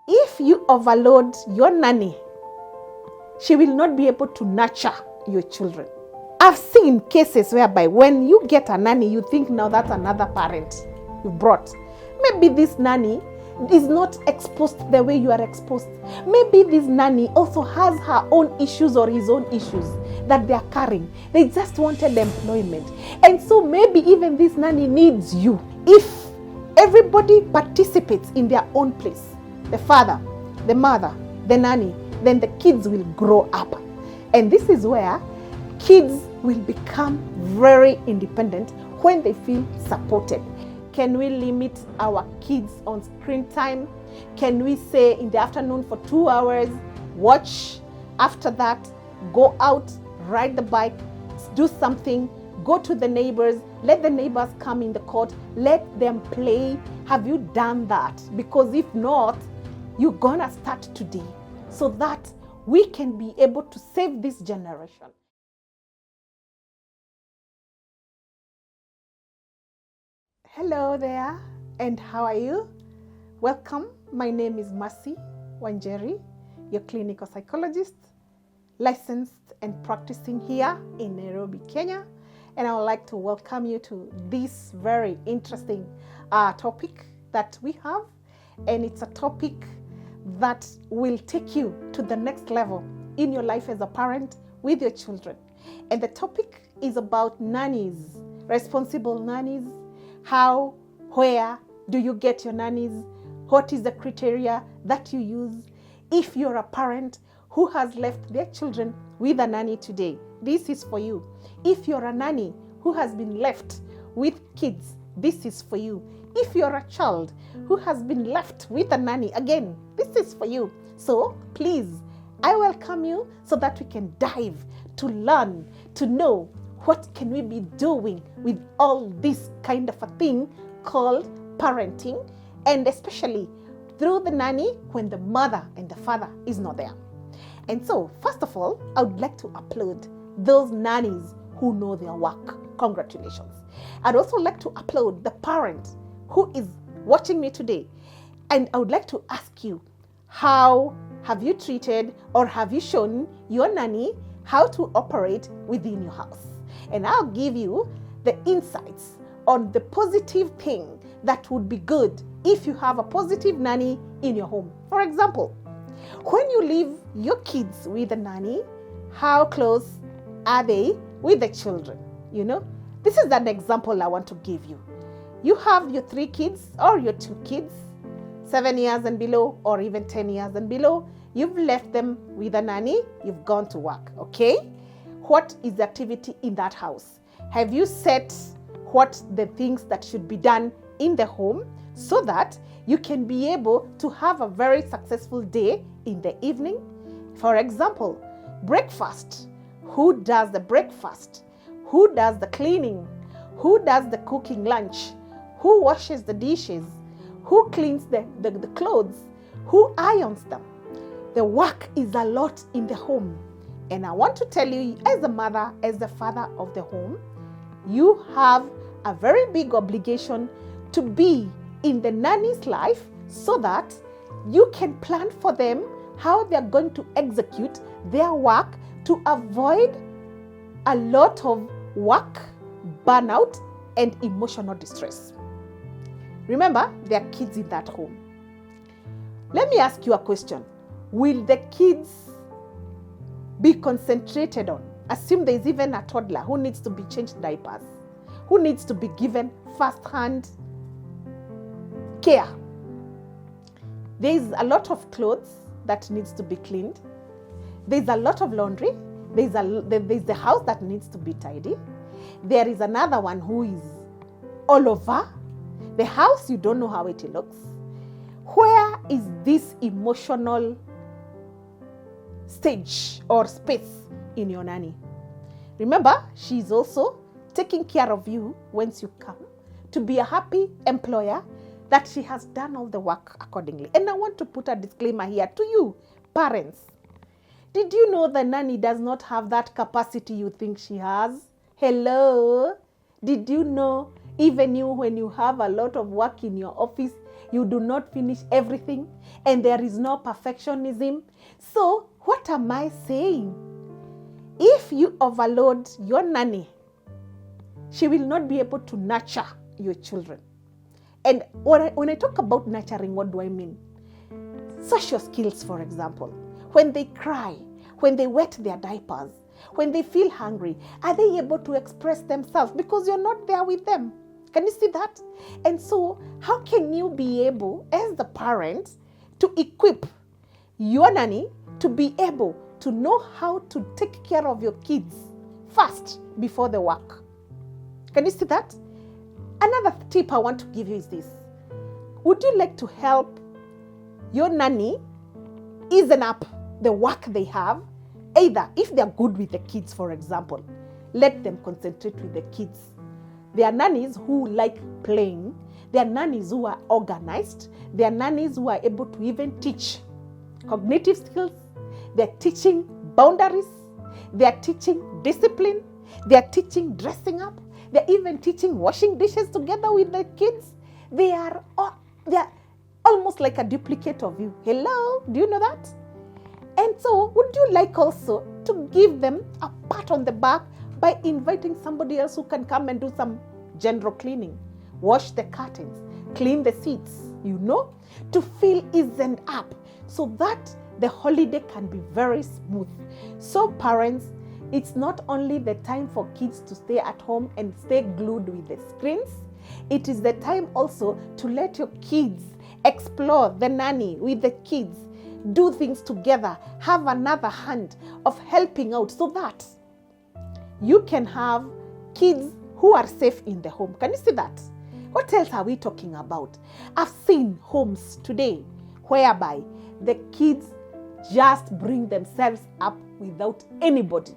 If you overload your nanny, she will not be able to nurture your children. I've seen cases whereby when you get a nanny, you think now that's another parent you brought. Maybe this nanny is not exposed the way you are exposed. Maybe this nanny also has her own issues or his own issues that they are carrying. They just wanted employment. And so maybe even this nanny needs you. If everybody participates in their own place, the father, the mother, the nanny, then the kids will grow up. And this is where kids will become very independent when they feel supported. Can we limit our kids on screen time? Can we say in the afternoon for 2 hours, watch, after that, go out, ride the bike, do something, go to the neighbors, let the neighbors come in the court, let them play. Have you done that? Because if not, you're gonna start today so that we can be able to save this generation. Hello there, and how are you? Welcome. My name is Mercy Wanjeri, your clinical psychologist, licensed and practicing here in Nairobi, Kenya. And I would like to welcome you to this very interesting topic that we have. And it's a topic that will take you to the next level in your life as a parent with your children. And the topic is about nannies, responsible nannies. How, where do you get your nannies? What is the criteria that you use? If you're a parent who has left their children with a nanny today, this is for you. If you're a nanny who has been left with kids, this is for you. If you're a child who has been left with a nanny, again, this is for you. So please, I welcome you so that we can dive to learn, to know what can we be doing with all this kind of a thing called parenting, and especially through the nanny when the mother and the father is not there. And so, first of all, I would like to applaud those nannies who know their work. Congratulations. I'd also like to applaud the parent who is watching me today. And I would like to ask you, how have you treated or have you shown your nanny how to operate within your house? And I'll give you the insights on the positive thing that would be good if you have a positive nanny in your home. For example, when you leave your kids with a nanny, how close are they with the children? You know, this is an example I want to give you. You have your 3 kids or your 2 kids, 7 years and below, or even 10 years and below. You've left them with a nanny, you've gone to work, okay? What is the activity in that house? Have you set what the things that should be done in the home so that you can be able to have a very successful day in the evening? For example, breakfast. Who does the breakfast? Who does the cleaning? Who does the cooking lunch? Who washes the dishes? Who cleans the clothes? Who irons them? The work is a lot in the home. And I want to tell you, as a mother, as the father of the home, you have a very big obligation to be in the nanny's life so that you can plan for them how they're going to execute their work to avoid a lot of work, burnout, and emotional distress. Remember, there are kids in that home. Let me ask you a question. Will the kids be concentrated on? Assume there is even a toddler who needs to be changed diapers, who needs to be given first-hand care. There is a lot of clothes that needs to be cleaned. There is a lot of laundry. There is the house that needs to be tidy. There is another one who is all over. The house, you don't know how it looks. Where is this emotional stage or space in your nanny? Remember, she's also taking care of you once you come to be a happy employer, that she has done all the work accordingly. And I want to put a disclaimer here to you, parents. Did you know the nanny does not have that capacity you think she has? Hello? Did you know even you, when you have a lot of work in your office, You do not finish everything, and there is no perfectionism. So what am I saying? If you overload your nanny, she will not be able to nurture your children. And when I talk about nurturing, what do I mean? Social skills, for example. When they cry, when they wet their diapers, when they feel hungry, are they able to express themselves? Because you're not there with them. Can you see that? And so, how can you be able, as the parent, to equip your nanny to be able to know how to take care of your kids first before they work? Can you see that? Another tip I want to give you is this. Would you like to help your nanny easen up the work they have? Either if they're good with the kids, for example, let them concentrate with the kids. There are nannies who like playing. There are nannies who are organized. There are nannies who are able to even teach cognitive skills. They're teaching boundaries. They're teaching discipline. They're teaching dressing up. They're even teaching washing dishes together with the kids. They are almost like a duplicate of you. Hello, do you know that? And so, would you like also to give them a pat on the back by inviting somebody else who can come and do some general cleaning, wash the curtains, clean the seats, to feel eased up so that the holiday can be very smooth. So parents, it's not only the time for kids to stay at home and stay glued with the screens. It is the time also to let your kids explore the nanny with the kids, do things together, have another hand of helping out so that you can have kids who are safe in the home. Can you see that? What else are we talking about? I've seen homes today whereby the kids just bring themselves up without anybody.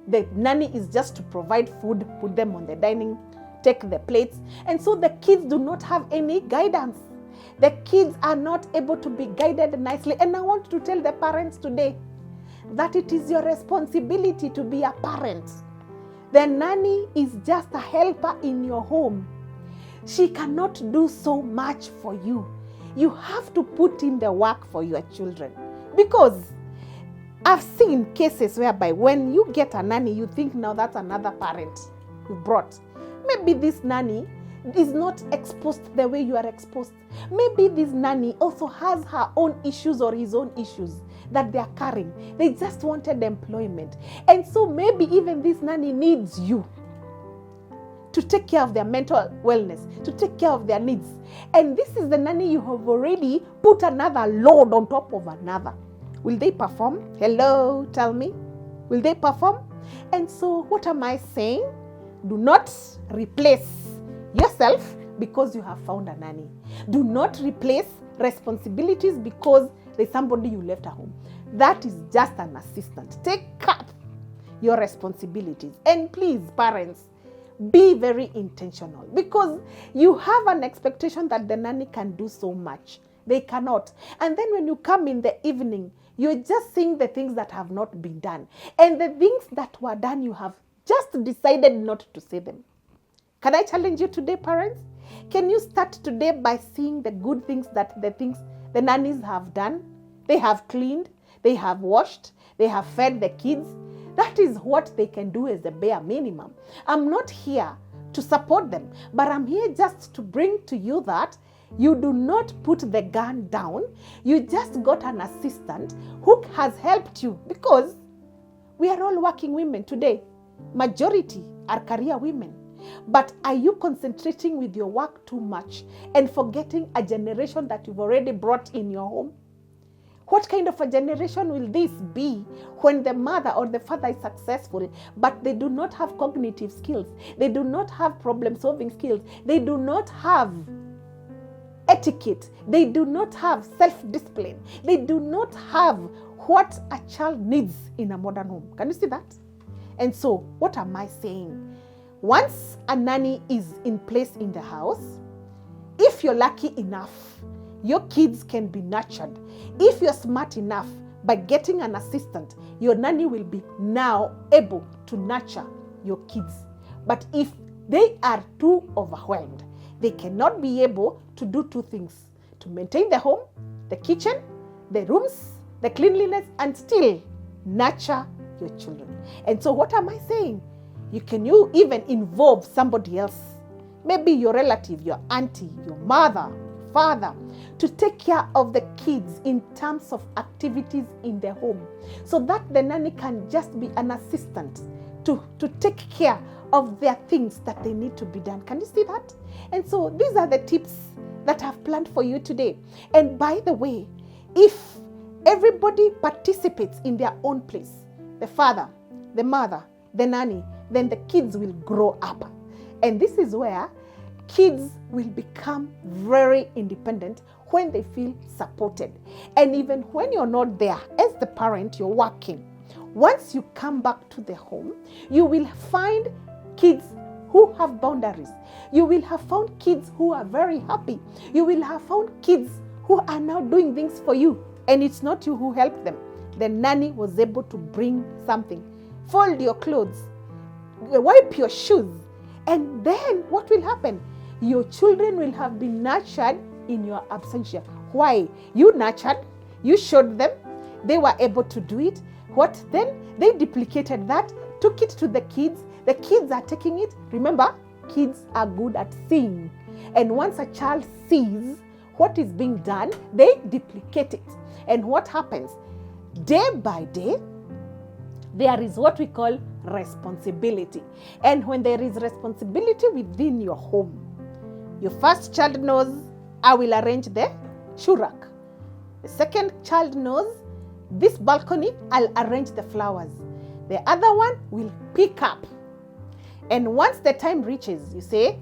The nanny is just to provide food, put them on the dining, take the plates. And so the kids do not have any guidance. The kids are not able to be guided nicely. And I want to tell the parents today that it is your responsibility to be a parent. The nanny is just a helper in your home. She cannot do so much for you. You have to put in the work for your children. Because I've seen cases whereby when you get a nanny, you think now that's another parent you brought. Maybe this nanny is not exposed the way you are exposed. Maybe this nanny also has her own issues or his own issues that they are carrying. They just wanted employment. And so maybe even this nanny needs you to take care of their mental wellness, to take care of their needs. And this is the nanny you have already put another load on top of another. Will they perform? Hello, tell me. Will they perform? And so what am I saying? Do not replace yourself because you have found a nanny. Do not replace responsibilities because there's somebody you left at home. That is just an assistant. Take up your responsibilities. And please, parents, be very intentional because you have an expectation that the nanny can do so much. They cannot. And then when you come in the evening, you're just seeing the things that have not been done. And the things that were done, you have just decided not to say them. Can I challenge you today, parents? Can you start today by seeing the good things that the nannies have done? They have cleaned, they have washed, they have fed the kids. That is what they can do as the bare minimum. I'm not here to support them, but I'm here just to bring to you that you do not put the gun down. You just got an assistant who has helped you because we are all working women today. Majority are career women. But are you concentrating with your work too much and forgetting a generation that you've already brought in your home? What kind of a generation will this be when the mother or the father is successful, but they do not have cognitive skills? They do not have problem-solving skills. They do not have etiquette. They do not have self-discipline. They do not have what a child needs in a modern home. Can you see that? And so, what am I saying? Once a nanny is in place in the house, if you're lucky enough, your kids can be nurtured. If you're smart enough, by getting an assistant, your nanny will be now able to nurture your kids. But if they are too overwhelmed, they cannot be able to do two things. to maintain the home, the kitchen, the rooms, the cleanliness, and still nurture your children. And so what am I saying? You even involve somebody else, maybe your relative, your auntie, your mother, father, to take care of the kids in terms of activities in the home, so that the nanny can just be an assistant to take care of their things that they need to be done. Can you see that? And so these are the tips that I've planned for you today. And by the way, if everybody participates in their own place, the father, the mother, the nanny, then the kids will grow up. And this is where kids will become very independent when they feel supported. And even when you're not there, as the parent, you're working. Once you come back to the home, you will find kids who have boundaries. You will have found kids who are very happy. You will have found kids who are now doing things for you. And it's not you who helped them. The nanny was able to bring something. Fold your clothes. Wipe your shoes. And then what will happen? Your children will have been nurtured in your absentia. Why? You nurtured. You showed them. They were able to do it. What then? They duplicated that, took it to the kids. The kids are taking it. Remember, kids are good at seeing. And once a child sees what is being done, they duplicate it. And what happens? Day by day, there is what we call responsibility. And when there is responsibility within your home, your first child knows, I will arrange the shoe rack. The second child knows, this balcony, I'll arrange the flowers. The other one will pick up. And once the time reaches, you say,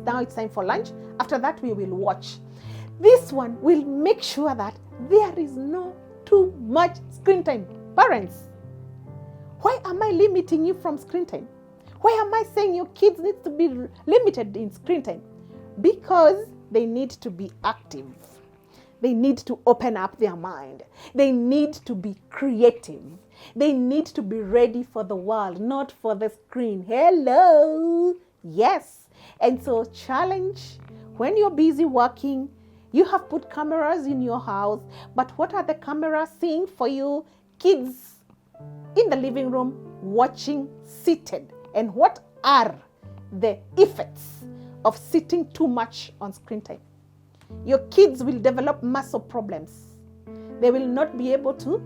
now it's time for lunch. After that, we will watch. This one will make sure that there is no too much screen time. Parents, why am I limiting you from screen time? Why am I saying your kids need to be limited in screen time? Because they need to be active. They need to open up their mind. They need to be creative. They need to be ready for the world, not for the screen. Hello. Yes. And so challenge, when you're busy working, you have put cameras in your house, but what are the cameras seeing for you? Kids in the living room watching seated. And what are the effects of sitting too much on screen time? Your kids will develop muscle problems. They will not be able to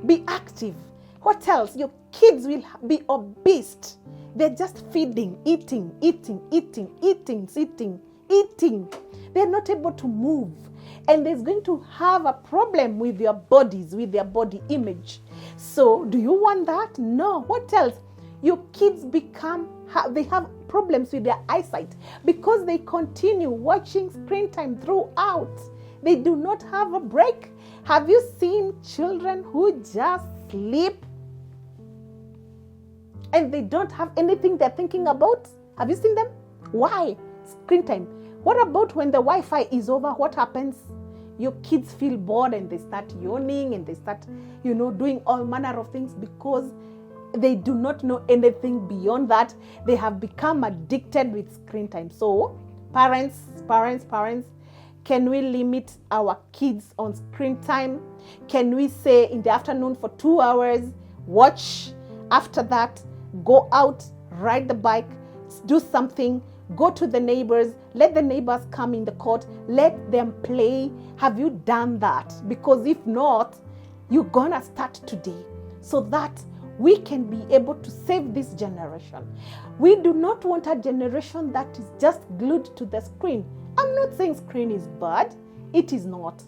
be active. What else? Your kids will be obese. They're just feeding, eating. They're not able to move. And there's going to have a problem with their bodies, with their body image. So do you want that? No. What else? Your kids they have problems with their eyesight because they continue watching screen time throughout. They do not have a break. Have you seen children who just sleep and they don't have anything they're thinking about? Have you seen them? Why? Screen time. What about when the Wi-Fi is over? What happens? Your kids feel bored and they start yawning and they start, doing all manner of things because they do not know anything beyond that. They have become addicted with screen time. So, parents, can we limit our kids on screen time? Can we say in the afternoon for 2 hours, watch? After that, go out, ride the bike, do something, go to the neighbors, let the neighbors come in the court, let them play. Have you done that? Because if not, you're gonna start today so that we can be able to save this generation. We do not want a generation that is just glued to the screen. I'm not saying screen is bad. It is not.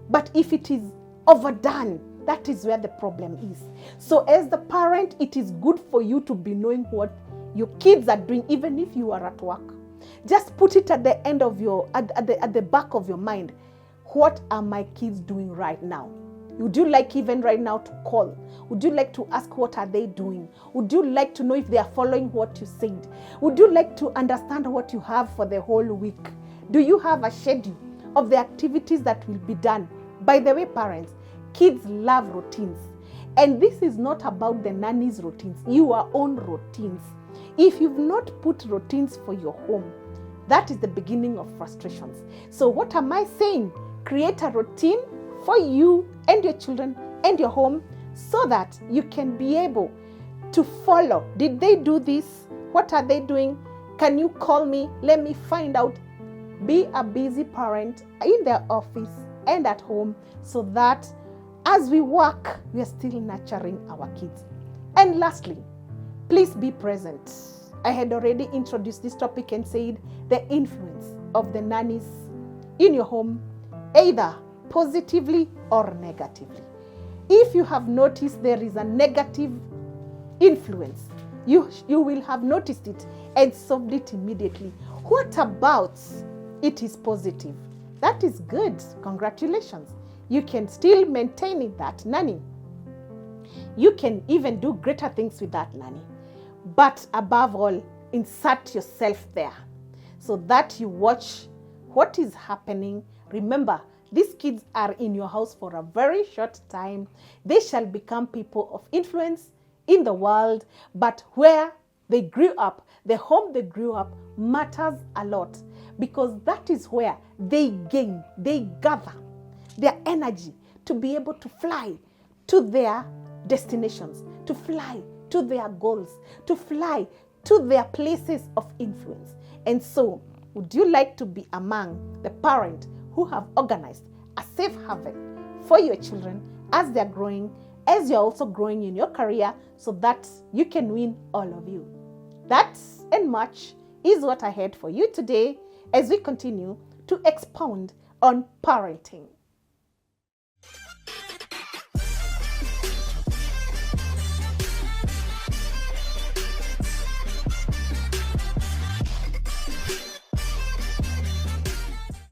But if it is overdone, that is where the problem is. So as the parent, it is good for you to be knowing what your kids are doing, even if you are at work. Just put it at the end of at the back of your mind. What are my kids doing right now? Would you like even right now to call? Would you like to ask what are they doing? Would you like to know if they are following what you said? Would you like to understand what you have for the whole week? Do you have a schedule of the activities that will be done? By the way, parents, kids love routines. And this is not about the nanny's routines, your own routines. If you've not put routines for your home, that is the beginning of frustrations. So what am I saying? create a routine for you and your children and your home so that you can be able to follow. Did they do this? What are they doing? Can you call me? Let me find out. Be a busy parent in the office and at home so that as we work, we are still nurturing our kids. And lastly, please be present. I had already introduced this topic and said the influence of the nannies in your home, either positively or negatively. If you have noticed there is a negative influence, you will have noticed it and solved it immediately. What about it is positive? That is good. Congratulations. You can still maintain that nanny. You can even do greater things with that nanny. But above all, insert yourself there so that you watch what is happening. Remember, these kids are in your house for a very short time. They shall become people of influence in the world, but where they grew up, the home they grew up matters a lot, because that is where they gain, they gather their energy to be able to fly to their destinations, to fly to their goals, to fly to their places of influence. And so, would you like to be among the parents who have organized a safe haven for your children as they're growing, as you're also growing in your career, so that you can win all of you? That and much is what I had for you today as we continue to expound on parenting.